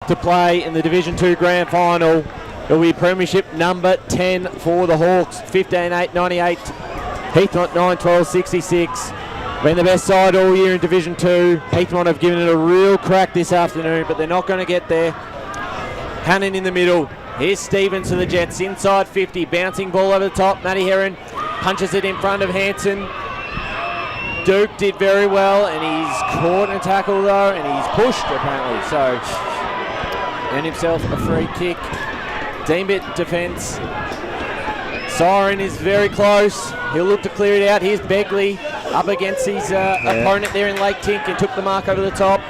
to play in the Division 2 Grand Final. It'll be premiership number 10 for the Hawks. 15-8-98. Heathmont 9-12-66. Been the best side all year in Division 2. Heathmont have given it a real crack this afternoon, but they're not going to get there. Hannon in the middle. Here's Stevens to the Jets. Inside 50. Bouncing ball over the top. Matty Heron punches it in front of Hanson. Duke did very well, and he's caught in a tackle though, and he's pushed apparently. So, and himself a free kick. Deanbit defence. Siren is very close. He'll look to clear it out. Here's Begley up against his opponent there in Lake Tink and took the mark over the top.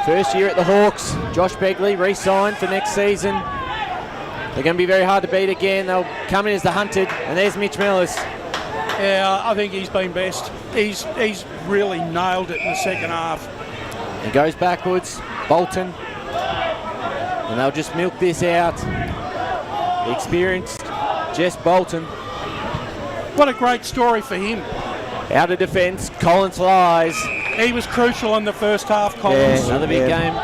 First year at the Hawks. Josh Begley re-signed for next season. They're going to be very hard to beat again. They'll come in as the hunted. And there's Mitch Mellis. Yeah, I think he's been best. He's really nailed it in the second half. He goes backwards. Bolton. And they'll just milk this out. The experienced Jess Bolton. What a great story for him. Out of defence. Collins lies. He was crucial in the first half, Collins. Yeah, another big game.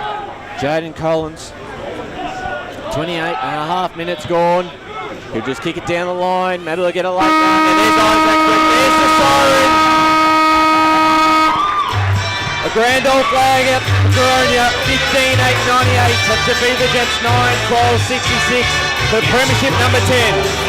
Jaden Collins. 28.5 minutes gone. He'll just kick it down the line. Matt will get a late run. And there's Isaac. There's the siren. A grand old flag out for Boronia. 15-8-98 to beat the Jets 9-12-66 for premiership number 10.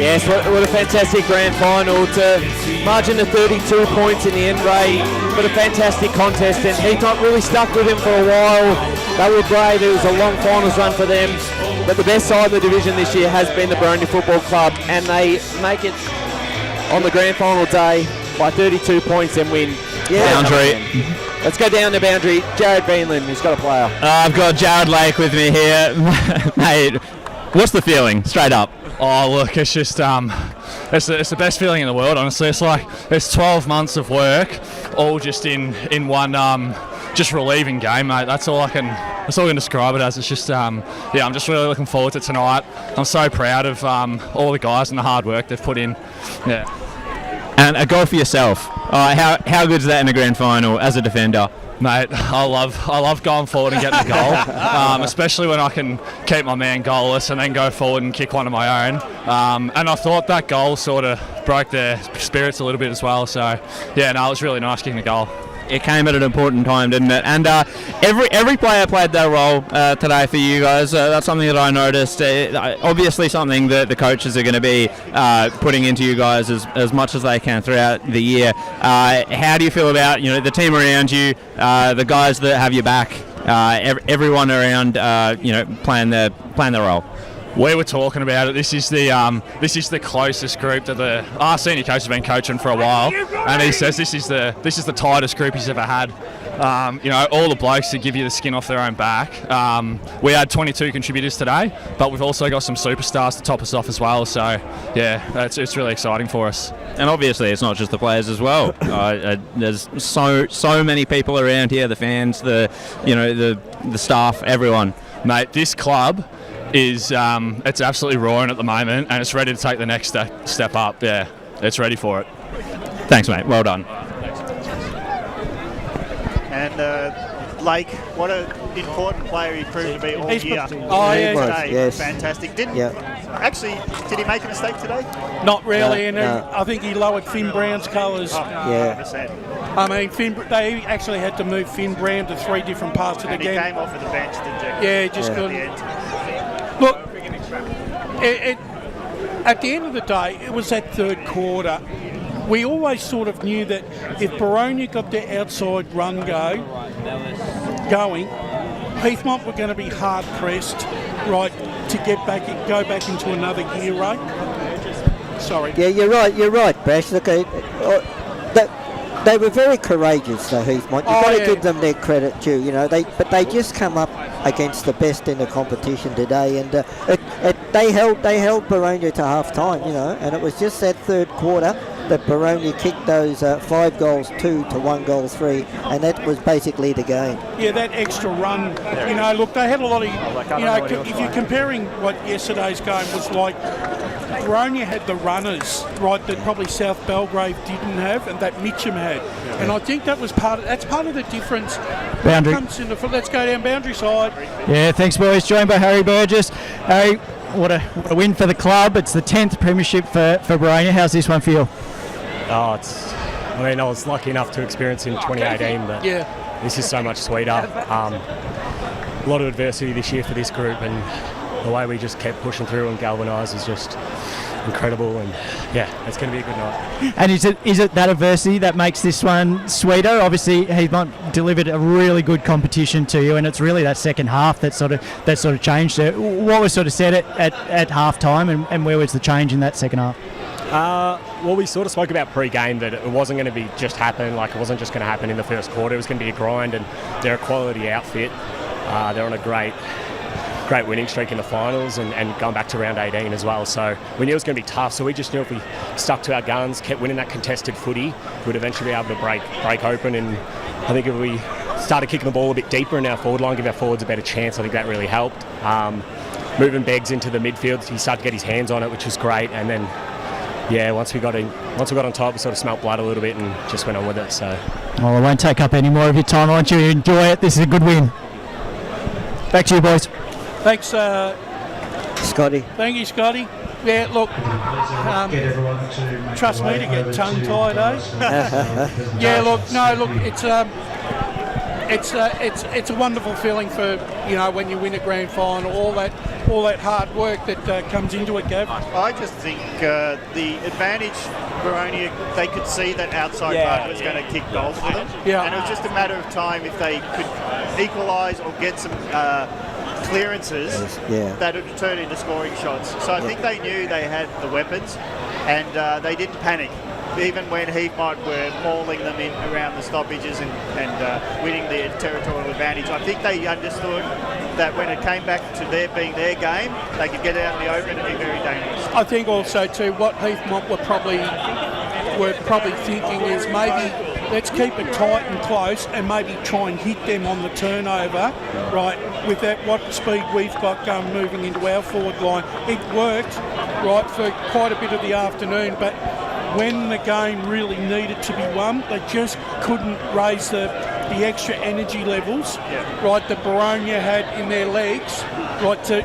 Yes, what a fantastic grand final to margin of 32 points in the end, Ray. What a fantastic contest, and Heathmont really stuck with him for a while. They were brave. It was a long finals run for them, but the best side of the division this year has been the Boronia Football Club, and they make it on the grand final day by 32 points and win. Boundary. Let's go down the boundary. Jared Beanland, who's got a player. I've got Jared Lake with me here. Mate, what's the feeling, straight up? Oh, look, it's just, it's the best feeling in the world, honestly. It's like, it's 12 months of work, all just in one, just relieving game, mate. That's all I can describe it as. It's just, I'm just really looking forward to tonight. I'm so proud of all the guys and the hard work they've put in. Yeah. And a goal for yourself. How good is that in a grand final as a defender? Mate, I love going forward and getting the goal, especially when I can keep my man goalless and then go forward and kick one of my own. And I thought that goal sort of broke their spirits a little bit as well. So, yeah, no, it was really nice kicking the goal. It came at an important time, didn't it? And every player played their role today for you guys. That's something that I noticed. Obviously something that the coaches are going to be putting into you guys as much as they can throughout the year. How do you feel about the team around you, the guys that have your back, everyone around playing their role? We were talking about it. This is the closest group that our senior coach has been coaching for a while, and he says this is the tightest group he's ever had. All the blokes that give you the skin off their own back. We had 22 contributors today, but we've also got some superstars to top us off as well. So yeah, it's really exciting for us. And obviously, it's not just the players as well. There's so many people around here, the fans, the staff, everyone. Mate, this club is it's absolutely roaring at the moment, and it's ready to take the next step up. Yeah, it's ready for it. Thanks, mate. Well done. And Lake, what an important player he proved to be all year. Oh, yeah. Fantastic. Actually, did he make a mistake today? Not really, and no. I think he lowered Finn Brown's colours. Yeah. 100%. I mean, they actually had to move Finn Brown to 3 different parts of the And he game. came off of the bench, didn't he? Yeah, just At couldn't. the end. Look, at the end of the day, it was that third quarter. We always sort of knew that if Boronia got their outside run going, Heathmont were going to be hard pressed, right, to go back into another gear rate. Sorry. Yeah, you're right, Bash. Look, they were very courageous, though, Heathmont. You've got to give them their credit too. You know, but they just come up against the best in the competition today, and they held Boronia to half time. You know, and it was just that third quarter that Boronia kicked those 5 goals 2 to 1 goal 3, and that was basically the game. Yeah, that extra run. You know, look, they had a lot of. You know, if you're comparing what yesterday's game was like. Boronia had the runners, right, that probably South Belgrave didn't have, and that Mitcham had. And I think that's part of the difference. Boundary. Let's go down boundary side. Yeah, thanks, boys. Joined by Harry Burgess. Harry, what a win for the club. It's the 10th premiership for Boronia. How's this one feel? I was lucky enough to experience in 2018, but this is so much sweeter. A lot of adversity this year for this group, and the way we just kept pushing through and galvanised is just incredible, and it's going to be a good night. And is it that adversity that makes this one sweeter? Obviously, Heathmont delivered a really good competition to you, and it's really that second half that sort of changed it. What was sort of said at half time, and where was the change in that second half? Well, we sort of spoke about pre-game that it wasn't going to be just happen, like it wasn't just going to happen in the first quarter. It was going to be a grind, and they're a quality outfit. They're on a great winning streak in the finals, and going back to round 18 as well. So we knew it was going to be tough. So we just knew if we stuck to our guns, kept winning that contested footy, we'd eventually be able to break open. And I think if we started kicking the ball a bit deeper in our forward line, give our forwards a better chance, I think that really helped. Moving Beggs into the midfield, he started to get his hands on it, which was great. And then, once we got on top, we sort of smelt blood a little bit and just went on with it. So, well, I won't take up any more of your time. I want you to enjoy it. This is a good win. Back to you, boys. Thanks, Scotty. Thank you, Scotty. Yeah, look, trust me to get tongue-tied, it's a wonderful feeling for, when you win a grand final, all that hard work that comes into it, Gav. I just think the advantage, Boronia, they could see that outside run was going to kick goals for them. Yeah. And it was just a matter of time if they could equalise or get some clearances that would turn into scoring shots. So I think they knew they had the weapons, and they didn't panic. Even when Heathmont were mauling them in around the stoppages and winning the territorial advantage, I think they understood that when it came back to being their game, they could get out in the open and be very dangerous. I think also too what Heathmont were probably thinking is maybe let's keep it tight and close and maybe try and hit them on the turnover, right, with that what speed we've got going moving into our forward line. It worked, right, for quite a bit of the afternoon, but when the game really needed to be won, they just couldn't raise the extra energy levels, right, that Boronia had in their legs, right, to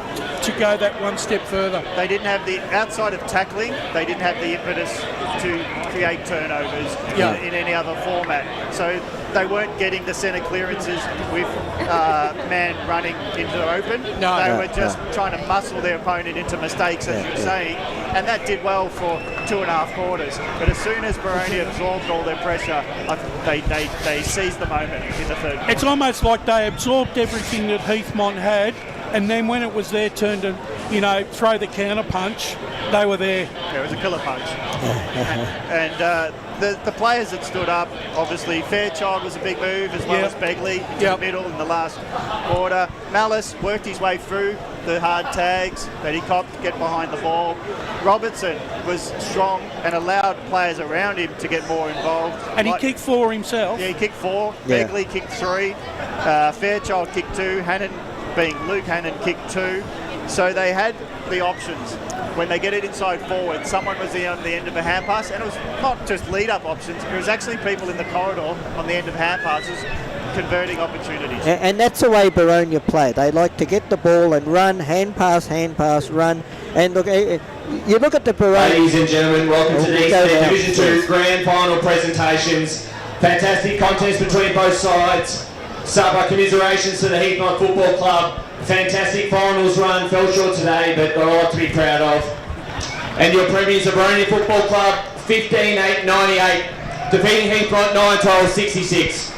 go that one step further. They didn't have the, outside of tackling, they didn't have the impetus to create turnovers in any other format. So they weren't getting the centre clearances with man running into the open. No. They were just trying to muscle their opponent into mistakes, as you're saying, and that did well for 2.5 quarters. But as soon as Boronia absorbed all their pressure, they seized the moment in the third. It's almost like they absorbed everything that Heathmont had, and then when it was their turn to, throw the counter punch, they were there. It was a killer punch. and the players that stood up, obviously Fairchild was a big move, as well as Begley into the middle in the last quarter. Malice worked his way through the hard tags that he copped to get behind the ball. Robertson was strong and allowed players around him to get more involved. And he kicked 4 himself. Yeah, he kicked 4. Yeah. Begley kicked 3. Fairchild kicked 2. Hannon, being Luke Hannon, kicked 2. So they had the options. When they get it inside forward, someone was on the end of a hand pass, and it was not just lead-up options, it was actually people in the corridor on the end of hand passes converting opportunities. And that's the way Boronia play. They like to get the ball and run, hand pass, run, And look, you look at the Boronia. Ladies and gentlemen, welcome to these go down. Division 2 Grand Final presentations. Fantastic contest between both sides. Start by commiserations to the Heathmont Football Club. Fantastic finals run, fell short today, but got a lot to be proud of. And your premiers, the Boronia Football Club, 15-8-98, defeating Heathmont 9-12-66.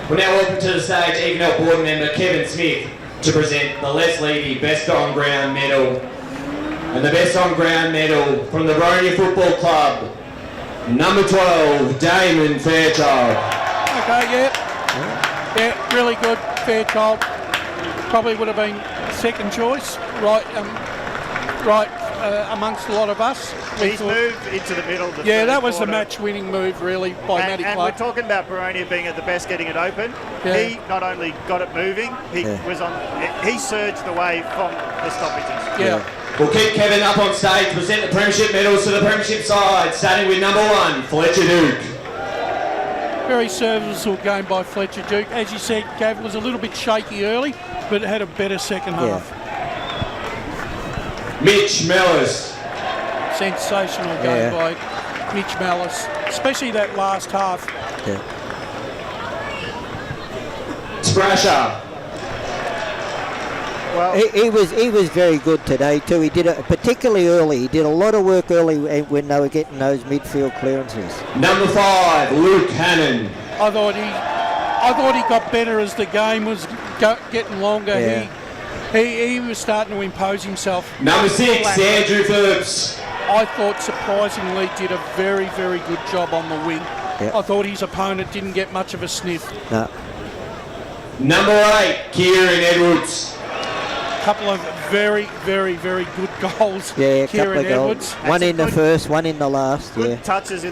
We're now welcome to the stage EFNL board member Kevin Smith to present the Les Levy Best On Ground medal. And the Best On Ground medal from the Boronia Football Club, number 12, Damon Fairchild. Okay, yeah, really good. Fairchild probably would have been second choice, right amongst a lot of us. He's moved into the middle of the Yeah, third that was the quarter. match-winning move, really, by Matty And Clark. we're talking about Boronia being at the best getting it open. Yeah. He not only got it moving, he surged away from the stoppages. Yeah. We'll keep Kevin up on stage to present the Premiership medals to the Premiership side, starting with number 1, Fletcher Duke. Very serviceable game by Fletcher Duke. As you said, Gav was a little bit shaky early, but had a better second half. Mitch Mellis. Sensational game by Mitch Mellis, especially that last half. Sprasher. Well, He was very good today too. He did it particularly early. He did a lot of work early when they were getting those midfield clearances. Number 5, Luke Hannon. I thought he got better as the game was getting longer. Yeah. He was starting to impose himself. Number 6, Andrew Phillips. I thought surprisingly did a very, very good job on the wing. Yeah. I thought his opponent didn't get much of a sniff. No. Number 8, Kieran Edwards. Couple of very, very, very good goals. Yeah, a couple Kieran of goals. Edwards. One in the first, one in the last. good Yeah. touches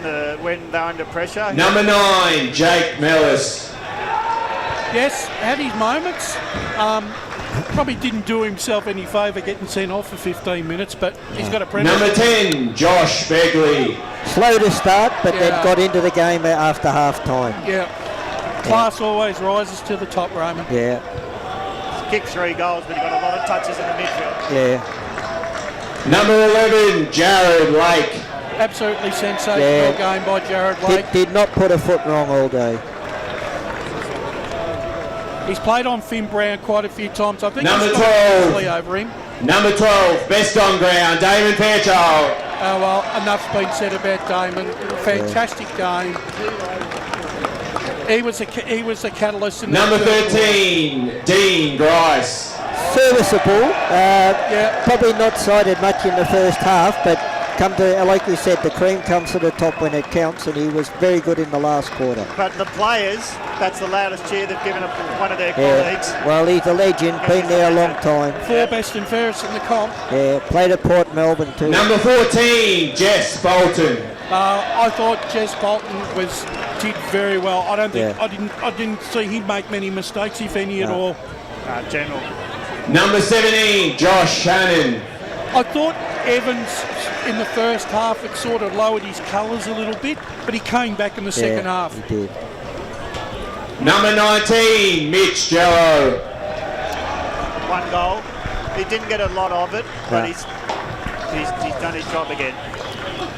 when they're under pressure. Number 9, Jake Mellis. Yes, had his moments. Probably didn't do himself any favour getting sent off for 15 minutes, but he's got a premiership. Number 10, Josh Begley. Slow to start, but Yeah. then got into the game after half time. Yeah. Class always rises to the top, Roman. Yeah. Kicked 3 goals, but he got a lot of touches in the midfield. Yeah. Number 11, Jared Lake. Absolutely sensational Yeah. game by Jared Lake. Did not put a foot wrong all day. He's played on Finn Brown quite a few times. I think Number he's 12. easily over him. Number 12, Best On Ground, Damon Fairchild. Oh well, enough's been said about Damon. Fantastic game. He was a catalyst in Number that third 13, Dean Grice. Serviceable. Yeah. Probably not sided much in the first half, but like we said, the cream comes to the top when it counts, and he was very good in the last quarter. But the players, that's the loudest cheer they've given one of their colleagues. Well, he's a legend, been there a long time. 4 best and fairest in the comp. Yeah, played at Port Melbourne too. Quarter. Number 14, Jess Bolton. I thought Jess Bolton did very well. I don't think Yeah. I didn't see him make many mistakes, if any at all. General. Number 17, Josh Shannon. I thought Evans in the first half had sort of lowered his colours a little bit, but he came back in the second half. He did. Number 19, Mitch Jello. 1 goal. He didn't get a lot of it, but No. he's done his job again.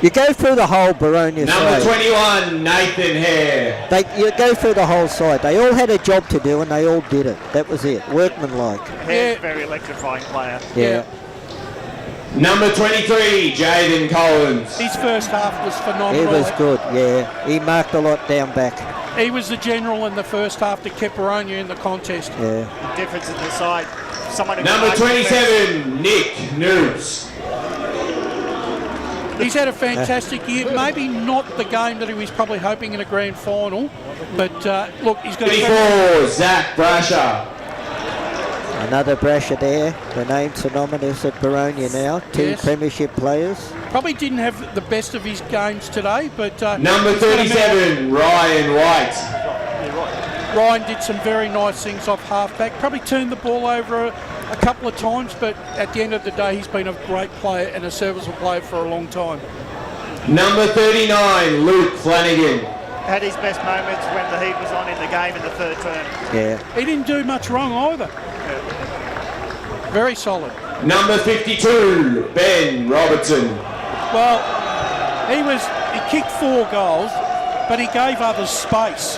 You go through the whole Boronia Number side. 21, Nathan Hare. You go through the whole side. They all had a job to do, and they all did it. That was it. Workmanlike. He's a very electrifying player. Yeah. Number 23, Jaden Collins. His first half was He phenomenal. was good. Yeah. He marked a lot down back. He was the general in the first half that kept Boronia in the contest. Yeah. Difference in the side. Someone who Number can make 27, Nick Noots. He's had a fantastic year. Maybe not the game that he was probably hoping in a grand final, but look, he's got 24, Zach Brasher. Another Brasher there. The name synonymous at Boronia now. 2 Yes. premiership players. probably didn't have the best of his games today, but Number he's got a man- 37, Ryan White. Ryan did some very nice things off halfback. Probably turned the ball over a couple of times, but at the end of the day, he's been a great player and a serviceable player for a long time. Number 39, Luke Flanagan. Had his best moments when the heat was on in the game in the third term. Yeah. He didn't do much wrong either. Very solid. number 52, Ben Robertson. Well, he kicked 4 goals, but he gave others space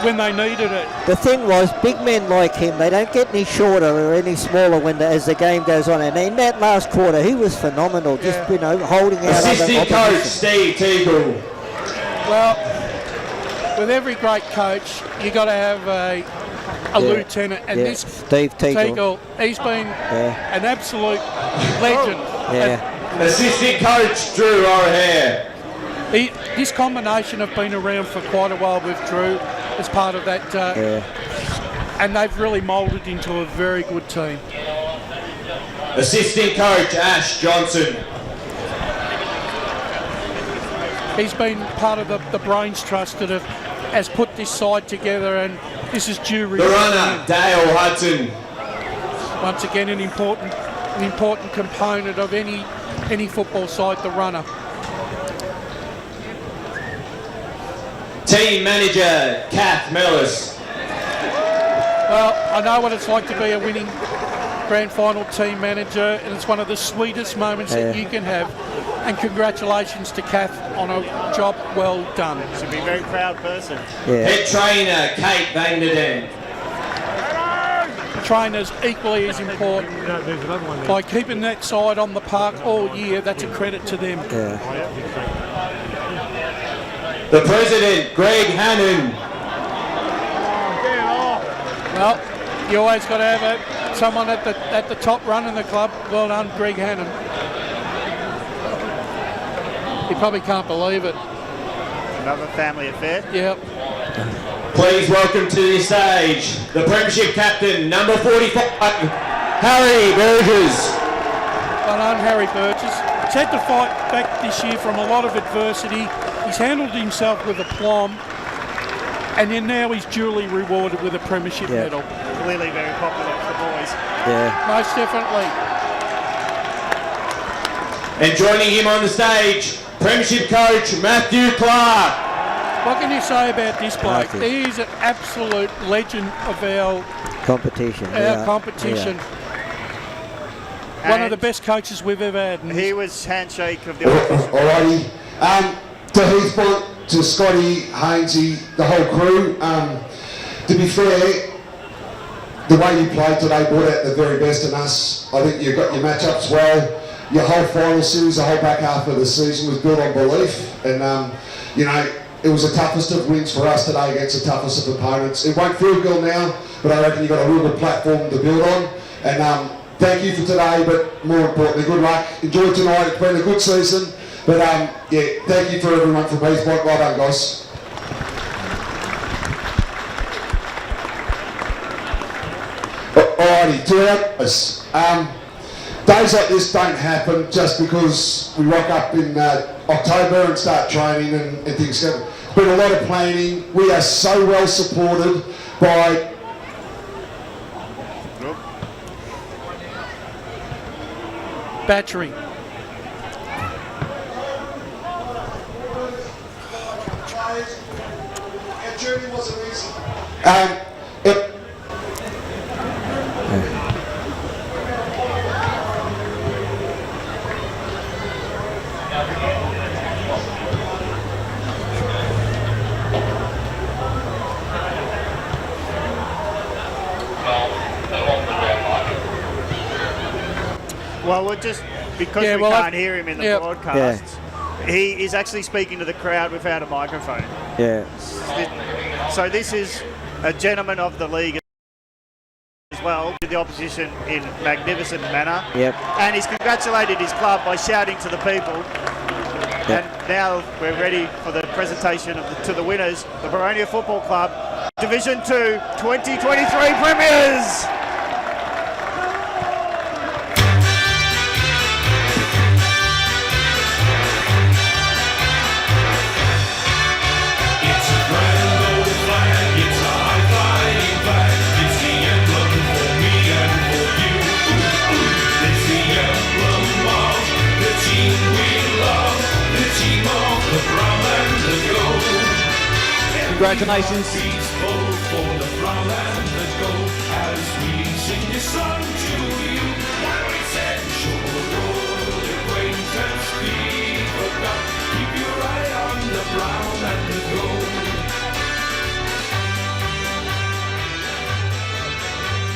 when they needed it. The thing was, big men like him, they don't get any shorter or any smaller as the game goes on. And in that last quarter, he was phenomenal, just holding out. Assistant coach Steve Teagle. Well, with every great coach, you got to have a lieutenant, and this Steve Teagle, he's been an absolute legend. Assistant coach Drew O'Hare. This combination have been around for quite a while with Drew as part of that, and they've really moulded into a very good team. Assistant coach Ash Johnson. He's been part of the Brains Trust that has put this side together, and this is due. The runner Dale Hudson. Once again, an important component of any football side, the runner. Team manager Kath Mellis. Well, I know what it's like to be a winning grand final team manager, and it's one of the sweetest moments that you can have. And congratulations to Kath on a job well done. Should be a very proud person. Head trainer Kate Vanderden. Trainers equally as important. By keeping that side on the park all year, that's a credit to them. The president, Greg Hannon. Well, you always got to have someone at the top running the club. Well done, Greg Hannon. He probably can't believe it. Another family affair. Yep. Please welcome to the stage the Premiership captain, number 45, Harry Burgess. Well done, Harry Burgess. He's had to fight back this year from a lot of adversity. He's handled himself with aplomb, and then now he's duly rewarded with a Premiership medal. Clearly very popular with the boys. Most definitely. And joining him on the stage, Premiership coach Matthew Clark. What can you say about this bloke? He is an absolute legend of our competition. One of the best coaches we've ever had. He was handshake of the opposition. Alrighty. To Heath Blunt, to Scotty, Hainsey, the whole crew. To be fair, the way you played today brought out the very best in us. I think you got your matchups well. Your whole final series, the whole back half of the season was built on belief, and it was the toughest of wins for us today against the toughest of opponents. It won't feel good now, but I reckon you've got a real good platform to build on. And thank you for today, but more importantly, good luck. Enjoy tonight. It's been a good season, but thank you for everyone from Heath Blunt. Well done, guys. Alrighty, to us. Days like this don't happen just because we rock up in October and start training and things happen. It's been a lot of planning. We are so well supported by Battery. Our journey wasn't easy. Well, we're just because we can't hear him in the broadcast. He is actually speaking to the crowd without a microphone. So this is a gentleman of the league as well, to the opposition in magnificent manner. And he's congratulated his club by shouting to the people. And now we're ready for the presentation to the winners, the Boronia Football Club, Division 2 2023 Premiers. Congratulations. For the brown and the gold as we sing this song.